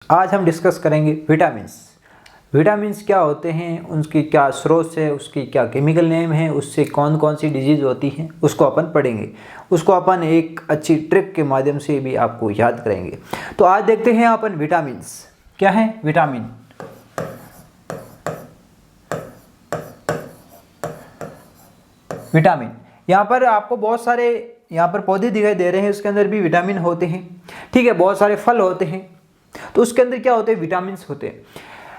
आज हम डिस्कस करेंगे विटामिन्स। विटामिन्स क्या होते हैं, उनकी क्या स्रोत है, उसकी क्या केमिकल नेम है, उससे कौन कौन सी डिजीज़ होती हैं, उसको अपन पढ़ेंगे। उसको अपन एक अच्छी ट्रिक के माध्यम से भी आपको याद करेंगे। तो आज देखते हैं अपन विटामिन्स क्या है। विटामिन यहाँ पर आपको बहुत सारे यहाँ पर पौधे दिखाई दे रहे हैं, उसके अंदर भी विटामिन होते हैं। ठीक है, बहुत सारे फल होते हैं, तो उसके अंदर क्या होते हैं, विटामिन्स होते हैं।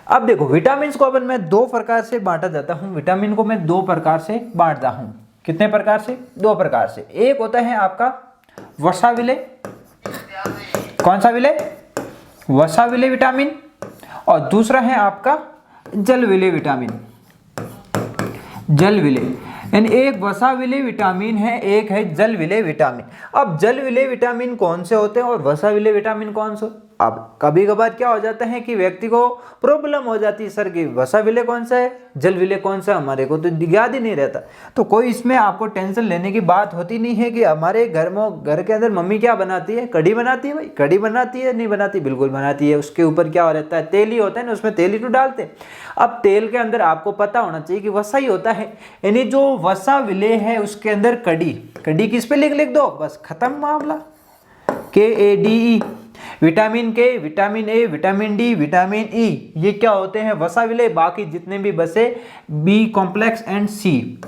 अब देखो, विटामिन्स को अपन मैं दो प्रकार से बांटा जाता हूँ। विटामिन को मैं दो प्रकार से बांटता हूँ। कितने प्रकार से? दो प्रकार से। एक होता है आपका वसा विलेय। कौन सा विलेय? वसा विलेय विटामिन। और दूसरा है आपका जल विलेय विटामिन। जल विलेय यानी एक वसा विलेय विटामिन है, एक है जल विलेय विटामिन। अब जल विलेय विटामिन कौन से होते हैं और वसा विलेय विटामिन कौन से? अब कभी कभार क्या हो जाता है कि व्यक्ति को प्रॉब्लम हो जाती है, सर की वसा विलेय कौन सा है, जल विलेय कौन सा, हमारे को तो याद ही नहीं रहता। तो कोई इसमें आपको टेंशन लेने की बात होती नहीं है कि हमारे घर के अंदर मम्मी क्या बनाती है, कढ़ी बनाती है। भाई कढ़ी बनाती है, नहीं बनाती? बिल्कुल बनाती है। उसके ऊपर क्या रहता है, तेल ही होता है ना, उसमें तेल ही तो डालते हैं। अब तेल के अंदर आपको पता होना चाहिए कि वसा ही होता है, यानी जो वसा विलेय है उसके अंदर कढ़ी की स्पेलिंग लिख दो, बस खत्म मामला। KADE। विटामिन के, vitamin A, vitamin D, vitamin E, ये क्या होते हैं, वसा विलेय। बाकी जितने भी बसे B complex and C.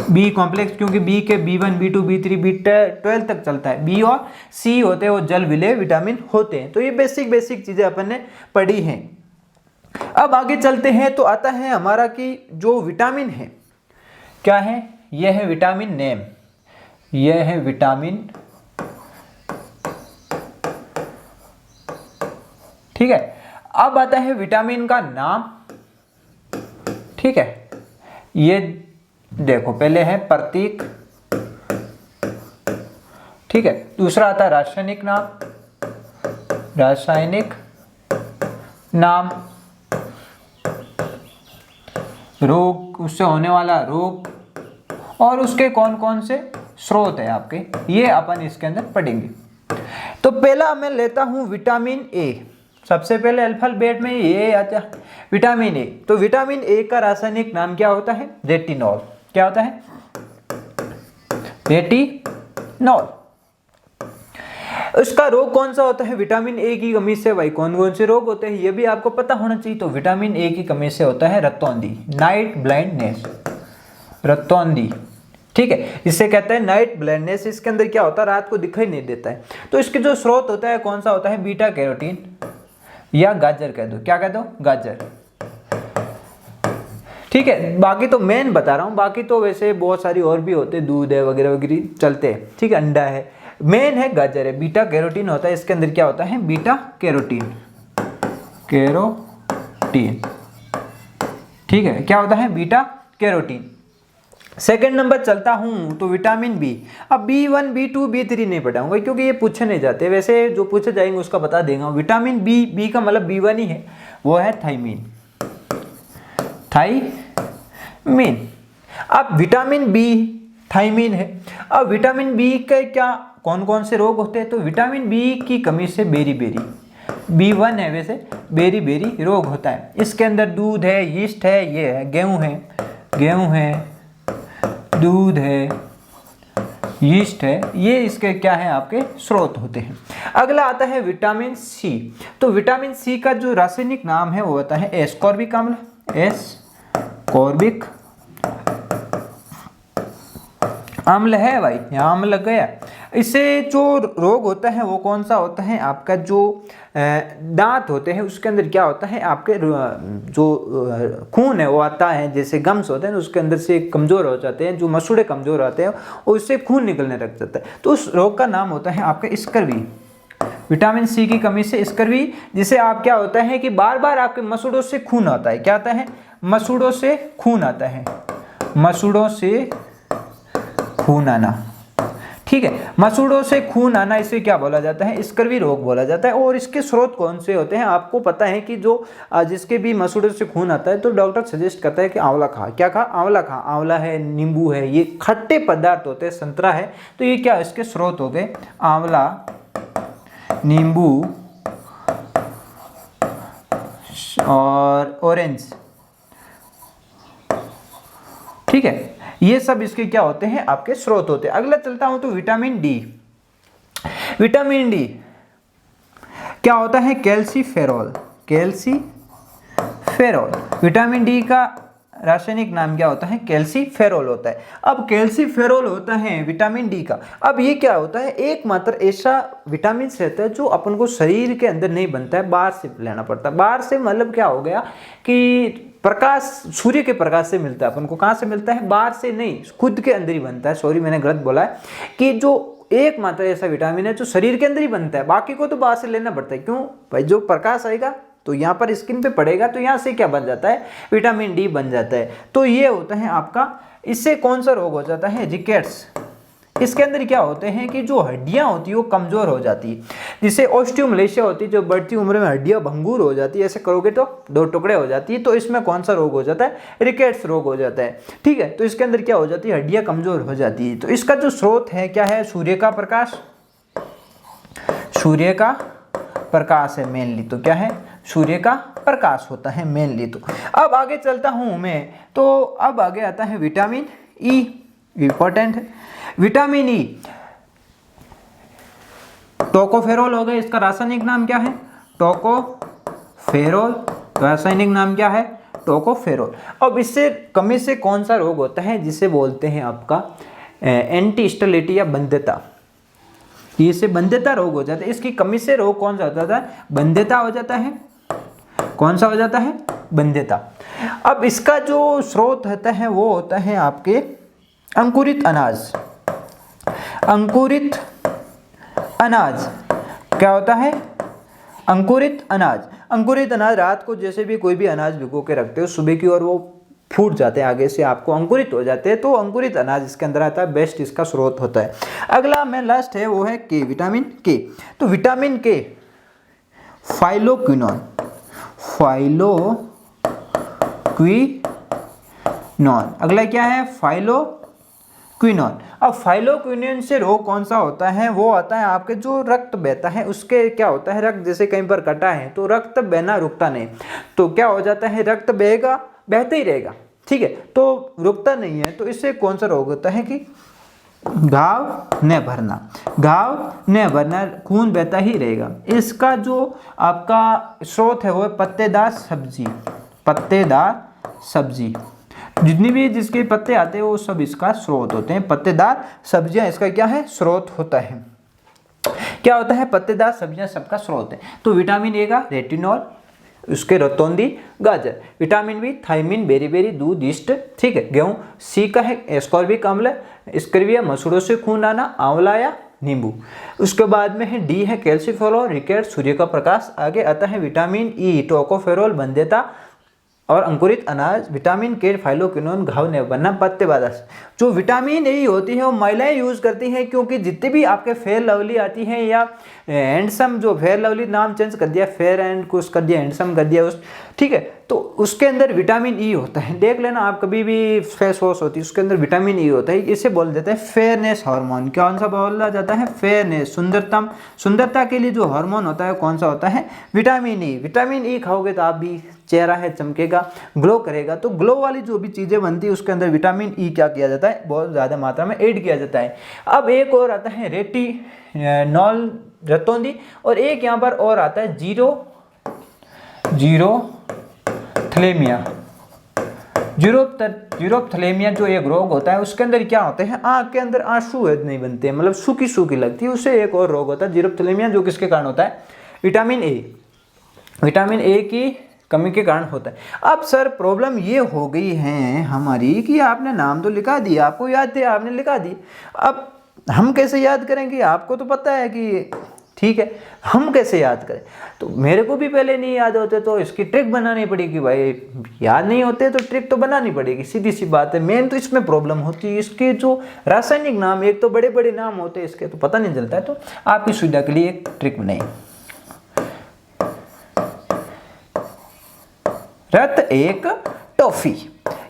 B complex क्योंकि बी के B1 B2 B3 B12 तक चलता है, बी और सी होते हैं वो जल विलेय विटामिन होते हैं। तो ये बेसिक चीजें अपन ने पढ़ी हैं। अब आगे चलते हैं तो आता है हमारा कि जो विटामिन है क्या है, यह है विटामिन नेम, यह है विटामिन। ठीक है, अब आता है विटामिन का नाम। ठीक है, ये देखो पहले है प्रतीक। ठीक है, दूसरा आता है रासायनिक नाम, रोग, उससे होने वाला रोग, और उसके कौन कौन से स्रोत है आपके, ये अपन इसके अंदर पढ़ेंगे। तो पहला मैं लेता हूं विटामिन ए। सबसे पहले अल्फाबेट में ये आता है विटामिन ए। तो विटामिन ए का रासायनिक नाम क्या होता है, रेटिनॉल। क्या होता है, रेटिनॉल। उसका रोग कौन सा होता है, विटामिन ए की कमी से। भाई कौन कौन से रोग होते हैं ये भी आपको पता होना चाहिए। तो विटामिन ए की कमी से होता है रतौंधी, नाइट ब्लाइंडनेस, रतौंधी। ठीक है, इसे कहते हैं नाइट ब्लाइंडनेस। इसके अंदर क्या होता है, रात को दिखाई नहीं देता है। तो इसके जो स्रोत होता है कौन सा होता है, बीटा कैरोटीन, या गाजर कह दो। क्या कह दो, गाजर। ठीक है, बाकी तो मेन बता रहा हूं, बाकी तो वैसे बहुत सारी और भी होते, दूध है वगैरह वगैरह चलते हैं। ठीक है, अंडा है, मेन है गाजर है। बीटा कैरोटीन होता है, इसके अंदर क्या होता है, बीटा कैरोटीन। ठीक है, क्या होता है, बीटा कैरोटीन। सेकंड नंबर चलता हूं तो विटामिन बी। अब B1 B2 B3 नहीं पढ़ाऊंगा क्योंकि ये पूछे नहीं जाते, वैसे जो पूछे जाएंगे उसका बता देगा। विटामिन बी का मतलब B1 ही है, वो है थायमीन। अब विटामिन बी थायमीन है। अब विटामिन बी के क्या कौन कौन से रोग होते हैं, तो विटामिन बी की कमी से बेरी B1 है वैसे, बेरी रोग होता है। इसके अंदर दूध है, यीस्ट है, ये है गेहूं है, दूध है, यीस्ट है, ये इसके क्या है, आपके स्रोत होते हैं। अगला आता है विटामिन सी। तो विटामिन सी का जो रासायनिक नाम है वो होता है एस्कॉर्बिक अम्ल, एस्कॉर्बिक अम्ल है। भाई यहाँ अम्ल लग गया। इससे जो रोग होता है वो कौन सा होता है, आपका जो दांत होते हैं उसके अंदर क्या होता है, आपके जो खून है वो आता है, जैसे गम्स होते हैं ना उसके अंदर से कमज़ोर हो जाते हैं, जो मसूड़े कमज़ोर होते हैं और उससे खून निकलने लग जाता है। तो उस रोग का नाम होता है आपका स्कर्वी। विटामिन सी की कमी से स्कर्वी, जिसे आप क्या होता है कि बार बार आपके मसूड़ों से खून आता है। क्या आता है, मसूड़ों से खून आता है, मसूड़ों से खून आना। ठीक है, मसूड़ों से खून आना, इसे क्या बोला जाता है, स्कर्वी रोग बोला जाता है। और इसके स्रोत कौन से होते हैं, आपको पता है कि जो जिसके भी मसूड़ों से खून आता है तो डॉक्टर सजेस्ट करता है कि आंवला खा। क्या खा, आंवला खा। आंवला है, नींबू है, ये खट्टे पदार्थ होते हैं, संतरा है, तो ये क्या इसके स्रोत हो गए, आंवला, नींबू, और ऑरेंज, ठीक है, ये सब इसके क्या होते हैं, आपके स्रोत होते हैं। अगला चलता हूं तो विटामिन डी। विटामिन डी क्या होता है, कैल्सीफेरॉल। कैल्सीफेरॉल, विटामिन डी का रासायनिक नाम क्या होता है, कैल्सीफेरॉल होता है। अब कैल्सीफेरॉल होता है विटामिन डी का। अब ये क्या होता है, एकमात्र ऐसा विटामिन रहता है जो अपन को शरीर के अंदर नहीं बनता है, बाहर से लेना पड़ता है। बाहर से मतलब क्या हो गया कि प्रकाश, सूर्य के प्रकाश से मिलता है अपन को। कहाँ से मिलता है, बाहर से नहीं, खुद के अंदर ही बनता है। सॉरी मैंने गलत बोला है, कि जो एकमात्र ऐसा विटामिन है जो शरीर के अंदर ही बनता है, बाकी को तो बाहर से लेना पड़ता है। क्यों भाई, जो प्रकाश आएगा तो यहाँ पर स्किन पे पड़ेगा, तो यहाँ से क्या बन जाता है, विटामिन डी बन जाता है। तो ये होता है आपका, इससे कौन सा रोग हो जाता है, रिकेट्स। इसके अंदर क्या होते हैं कि जो हड्डियां होती है वो कमजोर हो जाती है, जिससे ऑस्टियोमलेशिया होती है, जो बढ़ती उम्र में हड्डियां भंगुर हो जाती है, ऐसे करोगे तो दो टुकड़े हो जाती है। तो इसमें कौन सा रोग हो जाता है, रिकेट्स रोग हो जाता है, ठीक है। तो इसके अंदर क्या हो जाती है, हड्डियां कमजोर हो जाती है। तो इसका जो स्रोत है क्या है, सूर्य का प्रकाश। सूर्य का प्रकाश है मेनली, तो क्या है, सूर्य का प्रकाश होता है मेनली। तो अब आगे चलता हूं मैं, तो अब आगे आता है विटामिन ई, इंपॉर्टेंट है विटामिन ई। टोकोफेरोल हो गया, इसका रासायनिक नाम क्या है, टोकोफेरोल, रासायनिक नाम क्या है, टोकोफेरोल। अब इससे कमी से कौन सा रोग होता है, जिसे बोलते हैं आपका एंटी स्टेरिलिटी या बंध्यता। इससे बंध्यता रोग हो जाता है। इसकी कमी से रोग कौन सा हो जाता है, बंध्यता हो जाता है। कौन सा हो जाता है, बंध्यता। अब इसका जो स्रोत होता है वो होता है आपके अंकुरित अनाज। अंकुरित अनाज क्या होता है, अंकुरित अनाज। अंकुरित अनाज रात को जैसे भी कोई भी अनाज भिगो के रखते हो, सुबह की ओर वो फूट जाते हैं, आगे से आपको अंकुरित हो जाते हैं, तो अंकुरित अनाज इसके अंदर आता है, बेस्ट इसका स्रोत होता है। अगला में लास्ट है वो है के, विटामिन के। तो विटामिन के, फाइलोक्विनोन, फाइलोक्विनोन। अगला क्या है, फाइलोक्विनोन। अब फाइलोक्विनोन से रोग कौन सा होता है, वो आता है आपके जो रक्त बहता है, उसके क्या होता है, रक्त जैसे कहीं पर कटा है तो रक्त बहना रुकता नहीं, तो क्या हो जाता है, रक्त बहेगा, बहते ही रहेगा, ठीक है, तो रुकता नहीं है। तो इससे कौन सा रोग होता है कि घाव न भरना, घाव न भरना, खून बहता ही रहेगा। इसका जो आपका स्रोत है वो है पत्तेदार सब्जी। पत्तेदार सब्जी, जितनी भी जिसके पत्ते आते हैं वो सब इसका स्रोत होते हैं। पत्तेदार सब्जियां इसका क्या है, स्रोत होता है। क्या होता है, पत्तेदार सब्जियां सबका स्रोत है। तो विटामिन ए का रेटिनॉल, उसके रतौंदी, गाजर। विटामिन बी, थायमिन, बेरी, दूध, यीस्ट, ठीक है, गेहूं। सी का है एस्कॉर्बिक अम्ल, स्क्रिविया, मसूरों से खून आना, आंवला या नींबू। उसके बाद में है डी है कैल्सीफेरॉल, रिकेट, सूर्य का प्रकाश। आगे आता है विटामिन ई, टोकोफेरोल, बंध्यता और अंकुरित अनाज। विटामिन के, फाइलोक्विनोन, घाव न बनना, पत्तेबादस। जो विटामिन ए होती है वो महिलाएं यूज करती हैं, क्योंकि जितनी भी आपके फेयर लवली आती हैं या हैंडसम, जो फेयर लवली नाम चेंज कर दिया, फेयर एंड कुछ कर दिया, हैंडसम कर दिया उस, ठीक है, तो उसके अंदर विटामिन ई होता है। देख लेना आप, कभी भी फेस वॉश होती है उसके अंदर विटामिन ई होता है। इसे बोल देते हैं फेयरनेस हार्मोन। कौन सा बोला जाता है, फेयरनेस, सुंदरतम, सुंदरता के लिए जो हार्मोन होता है कौन सा होता है, विटामिन ई। विटामिन ई खाओगे तो आप भी, चेहरा है चमकेगा, ग्लो करेगा। तो ग्लो वाली जो भी चीजें बनती है उसके अंदर विटामिन ई क्या किया जाता है, बहुत ज्यादा मात्रा में ऐड किया जाता है। अब एक और आता है रेटिनॉल, रतौंदी, और एक यहाँ पर और आता है जीरोथैलेमिया। जीरोथैलेमिया जो एक रोग होता है, उसके अंदर क्या होते हैं, आंख के अंदर आंसू नहीं बनते हैं, मतलब सूखी सूखी लगती है, उससे एक और रोग होता है जीरोथैलेमिया, जो किसके कारण होता है, विटामिन ए। विटामिन ए की कमी के कारण होता है। अब सर प्रॉब्लम ये हो गई है हमारी कि आपने नाम तो लिखा दिया, आपको याद थे, आपने लिखा दी, अब हम कैसे याद करेंगे, आपको तो पता है कि ठीक है, हम कैसे याद करें, तो मेरे को भी पहले नहीं याद होते, तो इसकी ट्रिक बनानी पड़ेगी भाई, याद नहीं होते तो ट्रिक तो बनानी पड़ेगी, सीधी सी बात है। मेन तो इसमें प्रॉब्लम होती है, इसके जो रासायनिक नाम, एक तो बड़े बड़े नाम होते हैं इसके, तो पता नहीं चलता है। तो आपकी सुविधा के लिए एक ट्रिक बनाई, रत एक टॉफी।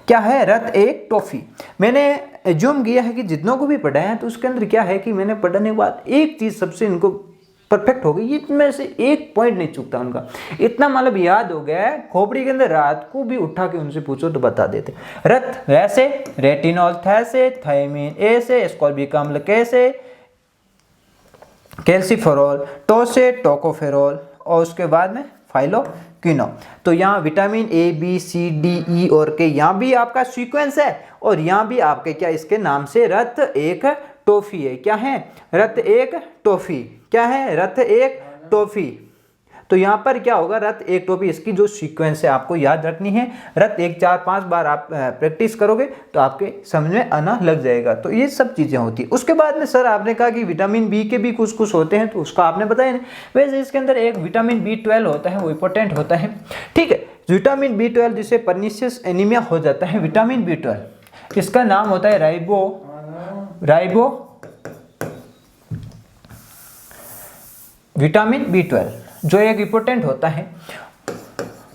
क्या है, रत एक टॉफी। मैंने एज्यूम किया है कि जितनों को भी पढ़ाया है तो उसके अंदर क्या है कि मैंने पढ़ने के बाद एक चीज सबसे इनको परफेक्ट हो गई, इनमें से एक पॉइंट नहीं चूकता उनका, इतना मतलब याद हो गया है, खोपड़ी के अंदर रात को भी उठा के उनसे पूछो तो बता देते। रत वैसे, रेटिनॉल थैसे, थायमीन ए से, एस्कॉर्बिक अम्ल कैसे, कैल्सीफेरॉल, टोसे, टोकोफेरॉल, और उसके बाद में फाइलोक्विनोन। तो यहाँ vitamin A B C D E और के यहाँ भी आपका सीक्वेंस है, और यहाँ भी आपके क्या इसके नाम से रत एक टॉफी है। क्या है? रत एक टॉफी। क्या है? रत एक टॉफी। तो यहाँ पर क्या होगा? रत एक टॉफी, इसकी जो सीक्वेंस है आपको याद रखनी है। रत 1 4 5 बार आप प्रैक्टिस करोगे तो आपके समझ में आना लग जाएगा। तो ये सब चीज़ें होती है। उसके बाद में सर आपने कहा कि विटामिन बी के भी कुछ कुछ होते हैं, तो उसका आपने बताया नहीं। वैसे इसके अंदर एक विटामिन B12 होता है, वो इंपॉर्टेंट होता है, ठीक है। विटामिन B12 जिसे पर्निशियस एनीमिया हो जाता है, विटामिन B12 इसका नाम होता है विटामिन B12, जो एक इंपॉर्टेंट होता है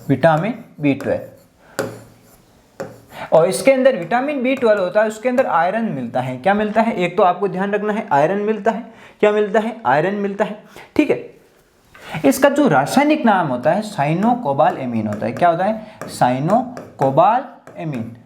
विटामिन B12। और इसके अंदर विटामिन B12 होता है, उसके अंदर आयरन मिलता है। क्या मिलता है? एक तो आपको ध्यान रखना है, आयरन मिलता है। क्या मिलता है? आयरन मिलता है, ठीक है। इसका जो रासायनिक नाम होता है साइनोकोबालएमीन होता है। क्या होता है? साइनोकोबालएमीन,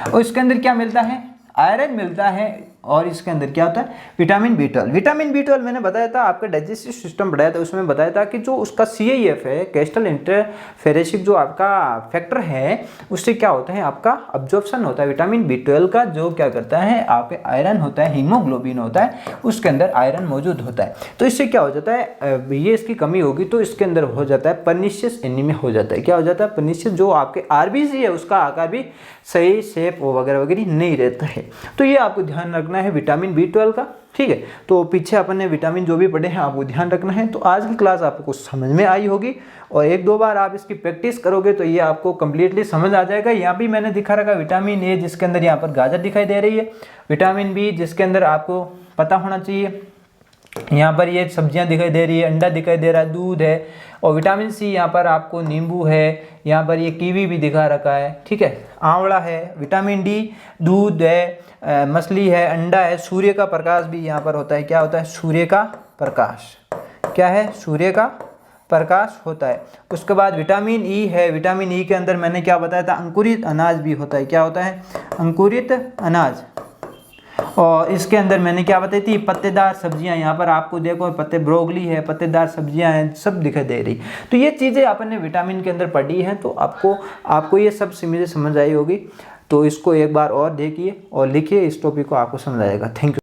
और इसके अंदर क्या मिलता है? आयरन मिलता है। और इसके अंदर क्या होता है? Vitamin B12। विटामिन B12 मैंने बताया था, आपका डाइजेस्टिव सिस्टम बढ़ाया था, उसमें बताया था कि जो उसका CIF है, कैस्टल इंटरफेरेसिक जो आपका फैक्टर है, उससे क्या होता है? आपका अब्जॉर्प्शन होता है विटामिन B12 का, जो क्या करता है? आपके आयरन होता है, हीमोग्लोबिन होता है, उसके अंदर आयरन मौजूद होता है। तो इससे क्या हो जाता है? ये इसकी कमी होगी तो इसके अंदर हो जाता है पर्निशियस एनीमिया हो जाता है। क्या हो जाता है? पर्निशियस, जो आपके RBC है उसका आकार भी सही शेप वगैरह वगैरह नहीं रहता है। तो ये आपको ध्यान रखना है विटामिन B12 का, ठीक है। तो पीछे अपन ने विटामिन जो भी पढ़े हैं आपको ध्यान रखना है। तो आज की क्लास आपको समझ में आई होगी, और 1-2 बार आप इसकी प्रैक्टिस करोगे तो ये आपको कंप्लीटली समझ आ जाएगा। यहाँ भी मैंने दिखा रखा विटामिन ए, जिसके अंदर यहाँ पर गाजर दिखाई दे रही है, विटामिन बी जिसके अंदर आपको पता होना चाहिए, यहाँ पर ये सब्जियां दिखाई दे रही है, अंडा दिखाई दे रहा है, दूध है, और विटामिन सी यहाँ पर आपको नींबू है, यहाँ पर ये कीवी भी दिखा रखा है, ठीक है, आंवला है, विटामिन डी दूध है, मछली है, अंडा है, सूर्य का प्रकाश भी यहाँ पर होता है। क्या होता है? सूर्य का प्रकाश। क्या है? सूर्य का प्रकाश होता है। उसके बाद विटामिन ई है, विटामिन ई के अंदर मैंने क्या बताया था? अंकुरित अनाज भी होता है। क्या होता है? अंकुरित अनाज। और इसके अंदर मैंने क्या बताई थी? पत्तेदार सब्जियां। यहाँ पर आपको देखो पत्ते, ब्रोकली है, पत्तेदार सब्जियां हैं, सब दिखाई दे रही। तो ये चीज़ें अपन ने विटामिन के अंदर पढ़ी हैं, तो आपको ये सब चीज़ें समझ आई होगी। तो इसको एक बार और देखिए और लिखिए, इस टॉपिक को आपको समझ आएगा। Thank you.